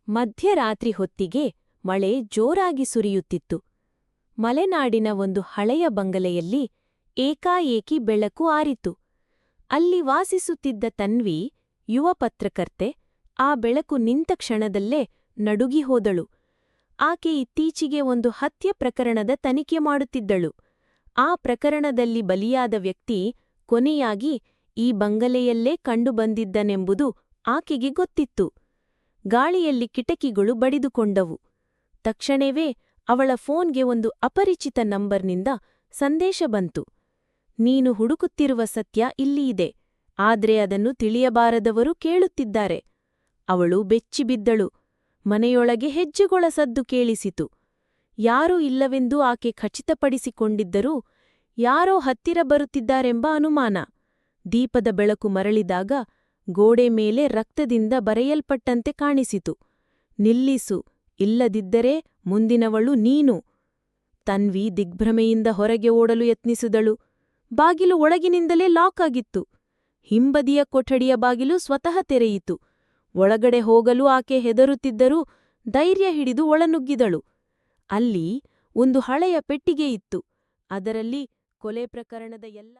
ಮಧ್ಯರಾತ್ರಿ ಹೊತ್ತಿಗೆ ಮಳೆ ಜೋರಾಗಿ ಸುರಿಯುತ್ತಿತ್ತು. ಮಲೆನಾಡಿನ ಒಂದು ಹಳೆಯ ಬಂಗಲೆಯಲ್ಲಿ ಏಕಾಏಕಿ ಬೆಳಕು ಆರಿತು. ಅಲ್ಲಿ ವಾಸಿಸುತ್ತಿದ್ದ ತನ್ವಿ, ಯುವ ಪತ್ರಕರ್ತೆ, ಆ ಬೆಳಕು ನಿಂತ ಕ್ಷಣದಲ್ಲೇ ನಡುಗಿ ಹೋದಳು. ಆಕೆ ಇತ್ತೀಚೆಗೆ ಒಂದು ಹತ್ಯೆ ಪ್ರಕರಣದ ತನಿಖೆ ಮಾಡುತ್ತಿದ್ದಳು. ಆ ಪ್ರಕರಣದಲ್ಲಿ ಬಲಿಯಾದ ವ್ಯಕ್ತಿ ಕೊನೆಯಾಗಿ ಈ ಬಂಗಲೆಯಲ್ಲೇ ಕಂಡುಬಂದಿದ್ದನೆಂಬುದು ಆಕೆಗೆ ಗೊತ್ತಿತ್ತು. ಗಾಳಿಯಲ್ಲಿ ಕಿಟಕಿಗಳು ಬಡಿದುಕೊಂಡವು. ತಕ್ಷಣವೇ ಅವಳ ಫೋನ್ಗೆ ಒಂದು ಅಪರಿಚಿತ ನಂಬರ್ನಿಂದ ಸಂದೇಶ ಬಂತು. ನೀನು ಹುಡುಕುತ್ತಿರುವ ಸತ್ಯ ಇಲ್ಲಿ ಇದೆ, ಆದ್ರೆ ಅದನ್ನು ತಿಳಿಯಬಾರದವರು ಕೇಳುತ್ತಿದ್ದಾರೆ. ಅವಳು ಬೆಚ್ಚಿಬಿದ್ದಳು. ಮನೆಯೊಳಗೆ ಹೆಜ್ಜೆಗಳ ಸದ್ದು ಕೇಳಿಸಿತು. ಯಾರೂ ಇಲ್ಲವೆಂದು ಆಕೆ ಖಚಿತಪಡಿಸಿಕೊಂಡಿದ್ದರೂ ಯಾರೋ ಹತ್ತಿರ ಬರುತ್ತಿದ್ದಾರೆಂಬ ಅನುಮಾನ. ದೀಪದ ಬೆಳಕು ಮರಳಿದಾಗ ಗೋಡೆ ಮೇಲೆ ರಕ್ತದಿಂದ ಬರೆಯಲ್ಪಟ್ಟಂತೆ ಕಾಣಿಸಿತು. ನಿಲ್ಲಿಸು, ಇಲ್ಲದಿದ್ದರೆ ಮುಂದಿನವಳು ನೀನು. ತನ್ವಿ ದಿಗ್ಭ್ರಮೆಯಿಂದ ಹೊರಗೆ ಓಡಲು ಯತ್ನಿಸಿದಳು. ಬಾಗಿಲು ಒಳಗಿನಿಂದಲೇ ಲಾಕ್ ಆಗಿತ್ತು. ಹಿಂಬದಿಯ ಕೊಠಡಿಯ ಬಾಗಿಲು ಸ್ವತಃ ತೆರೆಯಿತು. ಒಳಗಡೆ ಹೋಗಲು ಆಕೆ ಹೆದರುತ್ತಿದ್ದರೂ ಧೈರ್ಯ ಹಿಡಿದು ಒಳನುಗ್ಗಿದಳು. ಅಲ್ಲಿ ಒಂದು ಹಳೆಯ ಪೆಟ್ಟಿಗೆ ಇತ್ತು. ಅದರಲ್ಲಿ ಕೊಲೆ ಪ್ರಕರಣದ ಎಲ್ಲ